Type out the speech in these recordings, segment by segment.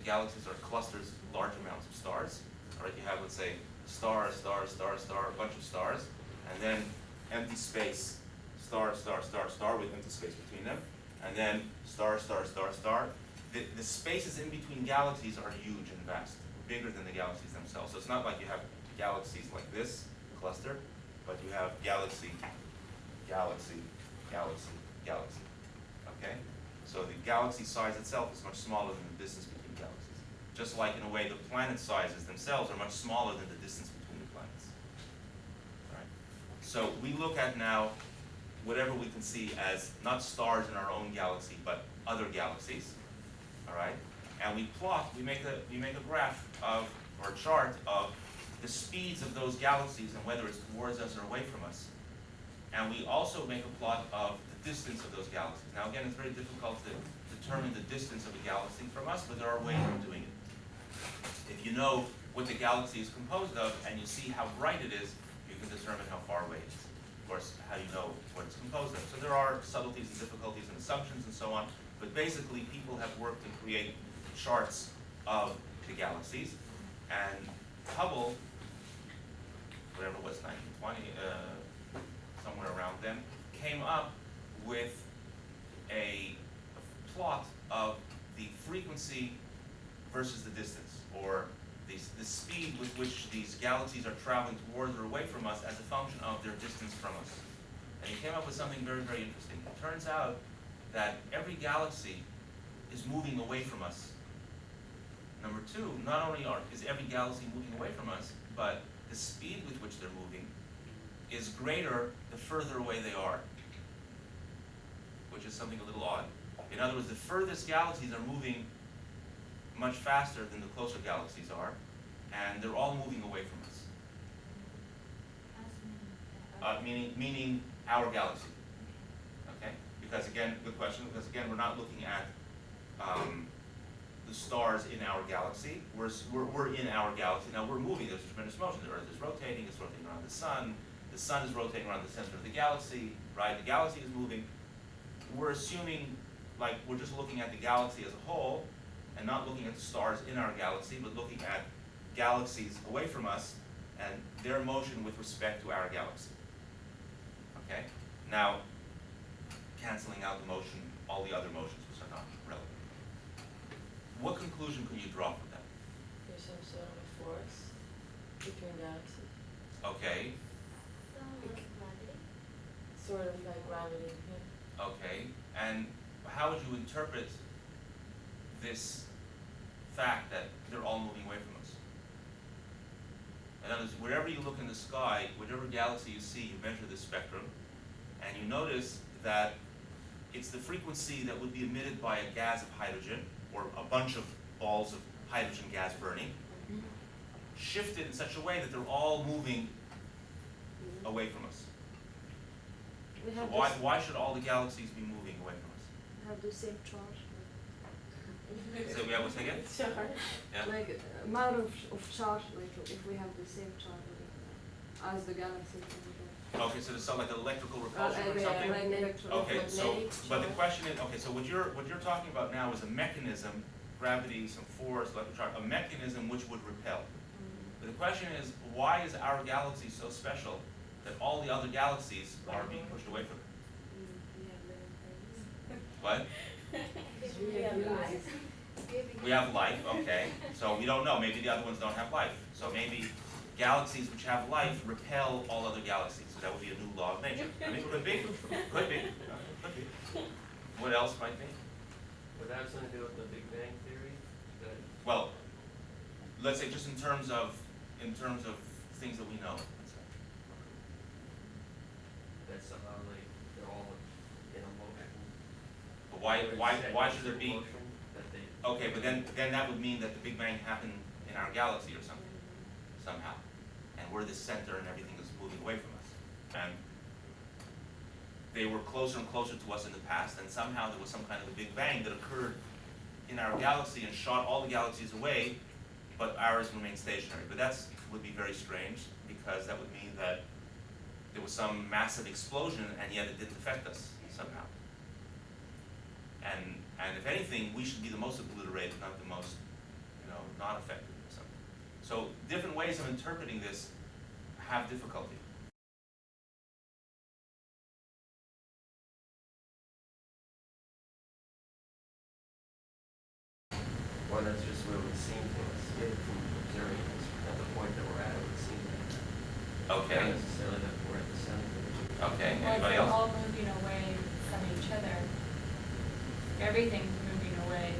galaxies are clusters, large amounts of stars. All right, you have, let's say, star, star, star, star, a bunch of stars, and then empty space, star, star, star, star with empty space between them, and then star, star, star, star. The spaces in between galaxies are huge and vast, bigger than the galaxies themselves. So it's not like you have galaxies like this cluster, but you have galaxy, galaxy, galaxy, galaxy. Okay? So the galaxy size itself is much smaller than the distance between galaxies. Just like in a way the planet sizes themselves are much smaller than the distance between the planets. All right? So we look at now whatever we can see as not stars in our own galaxy, but other galaxies. All right? And we make a graph of, or a chart of the speeds of those galaxies and whether it's towards us or away from us. And we also make a plot of the distance of those galaxies. Now again, it's very difficult to determine the distance of a galaxy from us, but there are ways of doing it. If you know what the galaxy is composed of and you see how bright it is, you can determine how far away it is. Of course, how you know what it's composed of. So there are subtleties and difficulties and assumptions and so on, but basically people have worked to create charts of the galaxies, and Hubble, whatever it was, 1920, somewhere around then, came up with a plot of the frequency versus the distance, or the speed with which these galaxies are traveling towards or away from us as a function of their distance from us. And he came up with something very, very interesting. It turns out that every galaxy is moving away from us. Number two, not only is every galaxy moving away from us, but the speed with which they're moving is greater the further away they are, which is something a little odd. In other words, the furthest galaxies are moving much faster than the closer galaxies are, and they're all moving away from us. Meaning our galaxy. Okay? Because again, good question, because again, we're not looking at the stars in our galaxy. We're in our galaxy. Now we're moving, there's tremendous motion. The Earth is rotating, it's rotating around the sun is rotating around the center of the galaxy, right? The galaxy is moving. We're assuming, like, we're just looking at the galaxy as a whole, and not looking at the stars in our galaxy, but looking at galaxies away from us, and their motion with respect to our galaxy. Okay? Now, canceling out the motion, all the other motions which are not relevant. What conclusion can you draw from that? There's some sort of a force between galaxies. Okay. Sort of like gravity. Yeah. Okay. And how would you interpret this fact that they're all moving away from us? In other words, wherever you look in the sky, whatever galaxy you see, you measure the spectrum, and you notice that it's the frequency that would be emitted by a gas of hydrogen, or a bunch of balls of hydrogen gas burning, shifted in such a way that they're all moving away from us. So why should all the galaxies be moving away from us? Have the same charge. So we have what's again? Sure. Yeah. Like amount of charge, like if we have the same charge as the galaxy. Okay, so there's some like electrical repulsion or Yeah, something? like electron. Okay, so, magnetic but the charge. question is, okay, so what you're talking about now is a mechanism, gravity, some force, electric charge, a mechanism which would repel. But the question is, why is our galaxy so special that all the other galaxies are being pushed away from it? What? We have life, okay. So we don't know, maybe the other ones don't have life. So maybe galaxies which have life repel all other galaxies. So that would be a new law of nature. I mean, could be. Could be. Could be. What else might be? Would that have something to do with the Big Bang theory? That Well, let's say just in terms of things that we know. Let's say. that somehow like they're all in a motion? But why should there be? Motion that they, Okay, but then that would mean that the Big Bang happened in our galaxy or something, somehow. And we're the center and everything is moving away from us. And they were closer and closer to us in the past, and somehow there was some kind of a Big Bang that occurred in our galaxy and shot all the galaxies away, but ours remained stationary. But that would be very strange, because that would mean that there was some massive explosion and yet it didn't affect us somehow. And if anything, we should be the most obliterated, not the most not affected or something. So different ways of interpreting this have difficulty. Well, that's just what it would seem to us, from observing this at the point that we're at, it would seem that. Okay. Not necessarily that we're at the center. Okay, Well, anybody if they're else? all moving away from each other, everything's moving away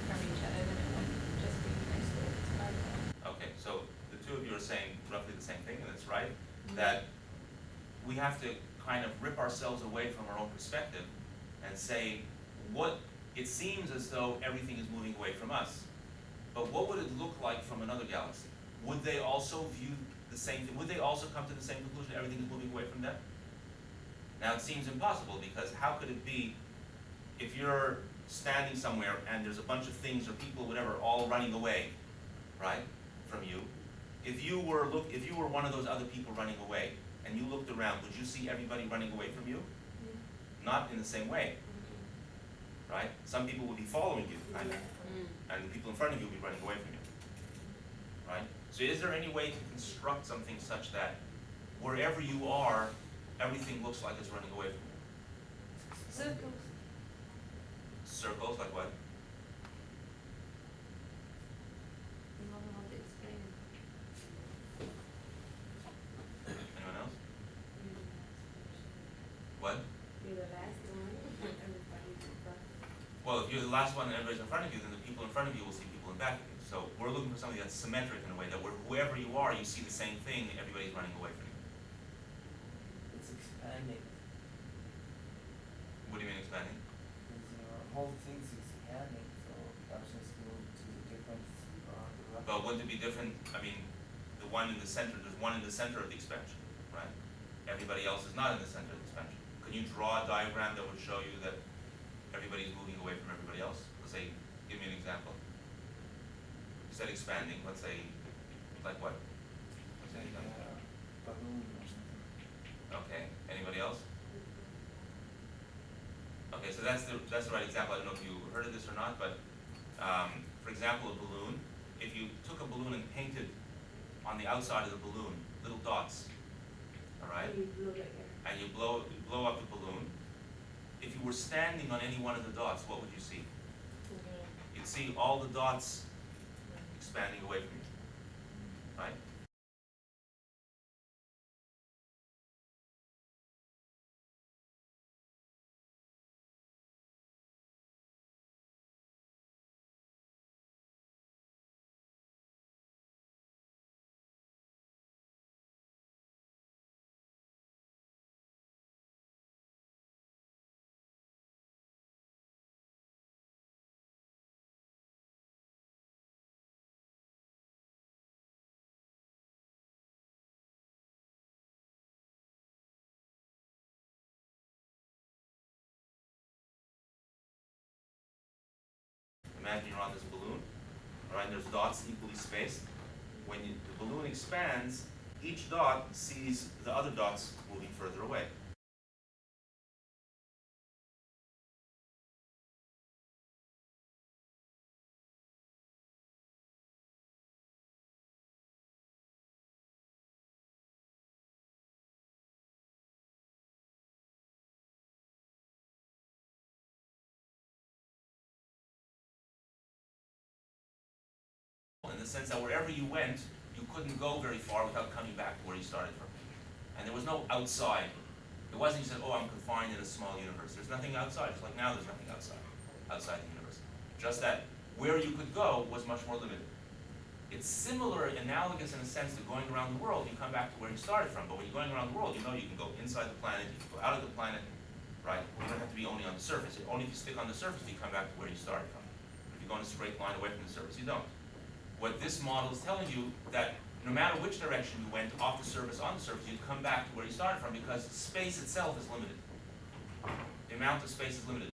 from each other, then it wouldn't just be isolated sparkle. Okay, so the two of you are saying roughly the same thing, and that's right, that we have to kind of rip ourselves away from our own perspective and say, it seems as though everything is moving away from us, but what would it look like from another galaxy? Would they also view the same thing? Would they also come to the same conclusion, everything is moving away from them? Now it seems impossible, because how could it be if you're standing somewhere and there's a bunch of things or people, whatever, all running away, right, from you? If you were one of those other people running away, and you looked around, would you see everybody running away from you? Not in the same way, right? Some people would be following you, kind of, and the people in front of you would be running away from you, right? So is there any way to construct something such that wherever you are, everything looks like it's running away from you? Circles. Circles, like what? You don't know how to explain it. Anyone else? You're the last What? person. You're the last one. Everybody's in front. Well, if you're the last one and everybody's in front of you, then the people in front of you will see people in back of you. So we're looking for something that's symmetric in a way that whoever you are, you see the same thing, everybody's running away from you. It's expanding. What do you mean expanding? Because your whole thing's expanding, so options go to the different direction. But wouldn't it be different? I mean, the one in the center, there's one in the center of the expansion, right? Everybody else is not in the center of the expansion. Can you draw a diagram that would show you that everybody's moving away from everybody else? Let's say, give me an example. You said expanding, let's say, like what? What's Like anything? a balloon or something. Okay, anybody else? Okay, so that's the right example. I don't know if you heard of this or not, but for example, a balloon. If you took a balloon and painted on the outside of the balloon little dots, all right, You blow like air. and you blow up the balloon. If you were standing on any one of the dots, what would you see? You'd see all the dots expanding away from you, right? Imagine you're on this balloon, all right, and there's dots equally spaced. When the balloon expands, each dot sees the other dots moving further away. In the sense that wherever you went, you couldn't go very far without coming back to where you started from. And there was no outside. It wasn't you said, oh, I'm confined in a small universe. There's nothing outside, just like now there's nothing outside the universe. Just that where you could go was much more limited. It's similar, analogous in a sense to going around the world. You come back to where you started from, but when you're going around the world, you know you can go inside the planet, you can go out of the planet, right? You don't have to be only on the surface. Only if you stick on the surface, you come back to where you started from. If you go in a straight line away from the surface, you don't. What this model is telling you, that no matter which direction you went, off the surface, on the surface, you'd come back to where you started from, because space itself is limited. The amount of space is limited.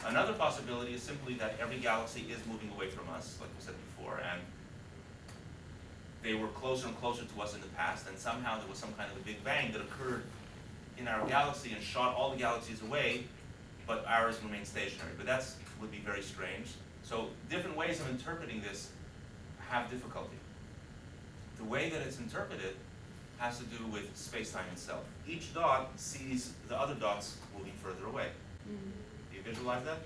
Another possibility is simply that every galaxy is moving away from us, like we said before, and they were closer and closer to us in the past, and somehow there was some kind of a big bang that occurred in our galaxy and shot all the galaxies away, but ours remained stationary. But that would be very strange. So different ways of interpreting this have difficulty. The way that it's interpreted has to do with space-time itself. Each dot sees the other dots moving further away. Do you visualize that?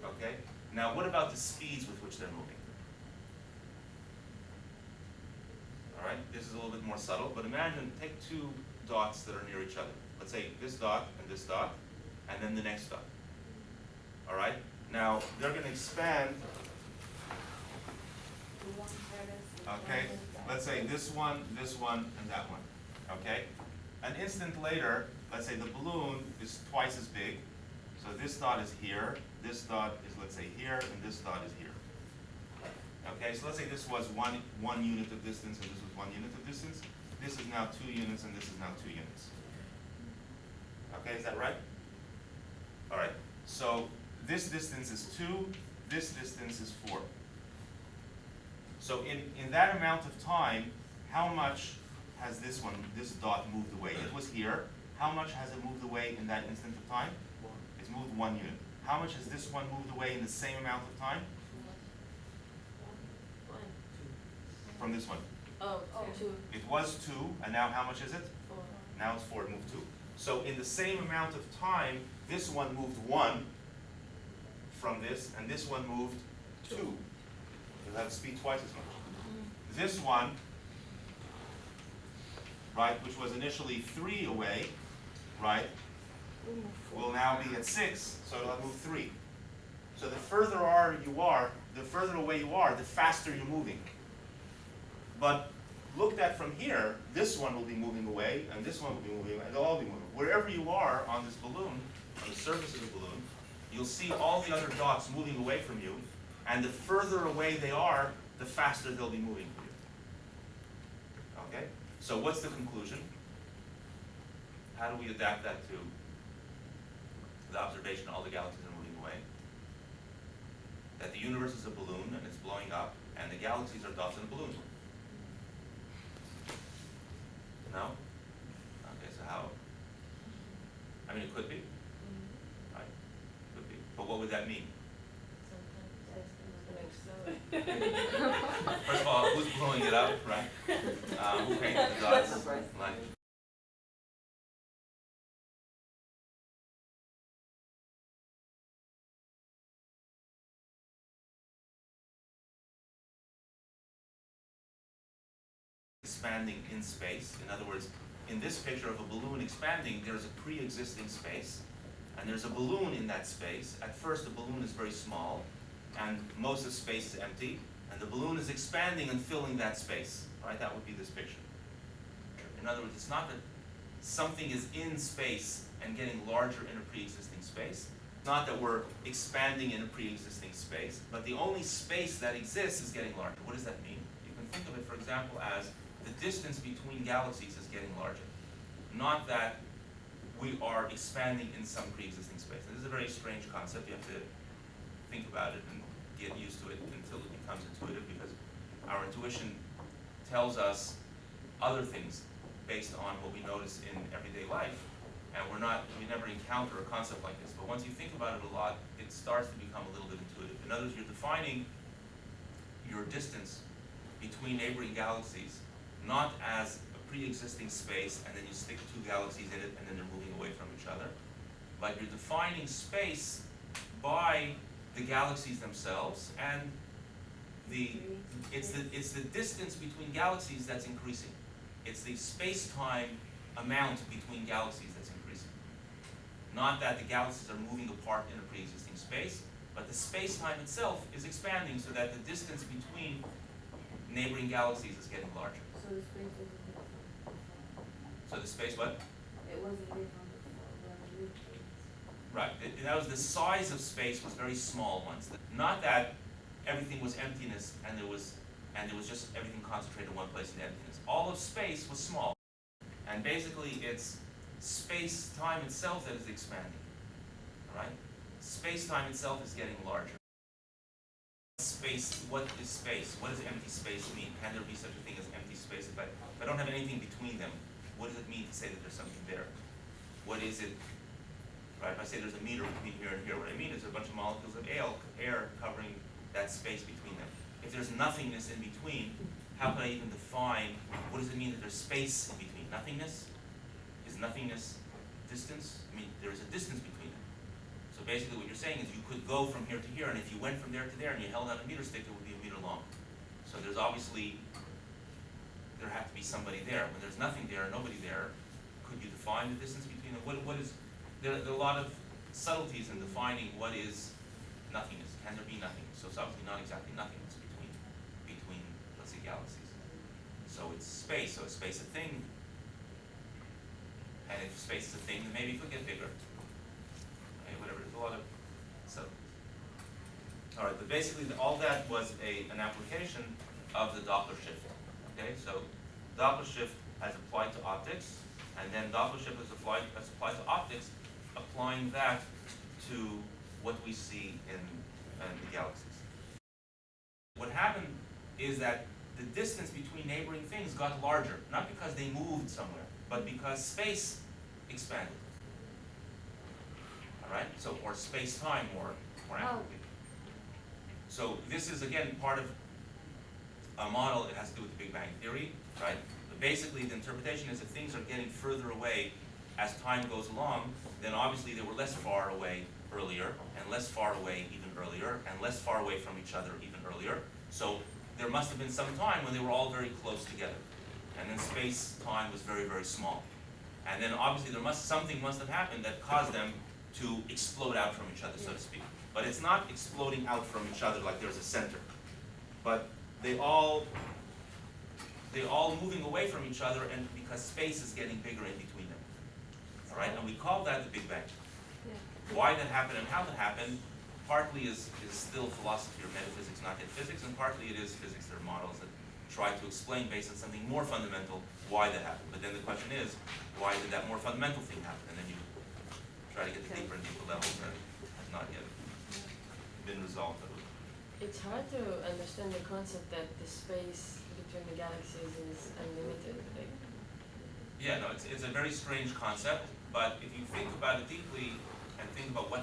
Okay. Now what about the speeds with which they're moving? All right, this is a little bit more subtle, but imagine, take two dots that are near each other. Let's say this dot, and then the next dot. All right, now they're going to expand. Okay, let's say this one, and that one. Okay, an instant later, let's say the balloon is twice as big. So this dot is here, this dot is, let's say, here, and this dot is here. Okay, so let's say this was one unit of distance, and this was 1 unit of distance. This is now 2 units, and this is now 2 units. Okay, is that right? All right, so this distance is 2, this distance is 4. So in that amount of time, how much has this dot moved away? It was here. How much has it moved away in that instant of time? It's moved 1 unit. How much has this one moved away in the same amount of time? From this one. Oh, two. It was 2, and now how much is it? 4. Now it's 4, it moved 2. So in the same amount of time, this one moved 1 from this, and this one moved 2. You'll have speed twice as much. This one, right, which was initially 3 away, right, will now be at 6, so it'll move 3. So the further away you are, the faster you're moving. But looked at from here, this one will be moving away, and this one will be moving away, and they'll all be moving. Wherever you are on this balloon, on the surface of the balloon, you'll see all the other dots moving away from you, and the further away they are, the faster they'll be moving for you. Okay? So what's the conclusion? How do we adapt that to the observation all the galaxies are moving away? That the universe is a balloon, and it's blowing up, and the galaxies are dots in a balloon. No? Okay, so how? I mean, it could be. Right? Could be. But what would that mean? First of all, who's blowing it up, right? Who painted the dots? Like, expanding in space. In other words, in this picture of a balloon expanding, there's a pre-existing space, and there's a balloon in that space. At first, the balloon is very small, and most of space is empty, and the balloon is expanding and filling that space. Right? That would be this picture. In other words, it's not that something is in space and getting larger in a pre-existing space. It's not that we're expanding in a pre-existing space, but the only space that exists is getting larger. What does that mean? You can think of it, for example, as the distance between galaxies is getting larger. Not that we are expanding in some pre-existing space. This is a very strange concept. You have to think about it and get used to it until it becomes intuitive, because our intuition tells us other things based on what we notice in everyday life, and we never encounter a concept like this. But once you think about it a lot, it starts to become a little bit intuitive. In other words, you're defining your distance between neighboring galaxies not as a pre-existing space and then you stick 2 galaxies in it and then they're moving away from each other, but you're defining space by the galaxies themselves, and it's the distance between galaxies that's increasing. It's the space-time amount between galaxies that's increasing. Not that the galaxies are moving apart in a pre-existing space, but the space-time itself is expanding so that the distance between neighboring galaxies is getting larger. So the space wasn't different. So the space what? It wasn't different before when we came. Right. That was the size of space was very small once. Not that everything was emptiness and there was just everything concentrated in one place in emptiness. All of space was small. And basically it's space-time itself that is expanding. All right? space-time itself is getting larger. Space, what is space? What does empty space mean? Can there be such a thing as empty space? If I don't have anything between them, what does it mean to say that there's something there? What is it? Right? If I say there's a meter between here and here, what I mean is there are a bunch of molecules of air covering that space between them. If there's nothingness in between, how can I even define what does it mean that there's space in between? Nothingness? Is nothingness distance? I mean, there is a distance between them. So basically what you're saying is you could go from here to here, and if you went from there to there and you held out a meter stick, it would be a meter long. So there's obviously, there had to be somebody there. When there's nothing there, nobody there, could you define the distance between them? What is, there are a lot of subtleties in defining what is nothingness. Can there be nothingness? So it's obviously not exactly nothingness between let's say, galaxies. So it's space. So is space a thing? And if space is a thing, then maybe it could get bigger. Okay, whatever. There's a lot of subtleties. All right, but basically all that was an application of the Doppler shift. Okay, so Doppler shift as applied to optics, and then Doppler shift as applied to optics, applying that to what we see in the galaxies. What happened is that the distance between neighboring things got larger, not because they moved somewhere, but because space expanded. All right, so or space-time more accurately. So this is again part of a model. It has to do with the Big Bang Theory, right? But basically, the interpretation is if things are getting further away as time goes along, then obviously they were less far away earlier, and less far away even earlier, and less far away from each other even earlier. So there must have been some time when they were all very close together, and then space-time was very, very small. And then obviously something must have happened that caused them to explode out from each other, so to speak. But it's not exploding out from each other like there's a center, but they all moving away from each other, and because space is getting bigger in between them. All right, and we call that the Big Bang. Yeah. Why that happened and how that happened, partly is still philosophy or metaphysics, not yet physics, and partly it is physics. There are models that try to explain based on something more fundamental why that happened. But then the question is, why did that more fundamental thing happen? And then you try to get to deeper and deeper levels that have not yet been resolved. It's hard to understand the concept that the space between the galaxies is unlimited. Like, Yeah, no, it's a very strange concept, but if you think about it deeply and think about what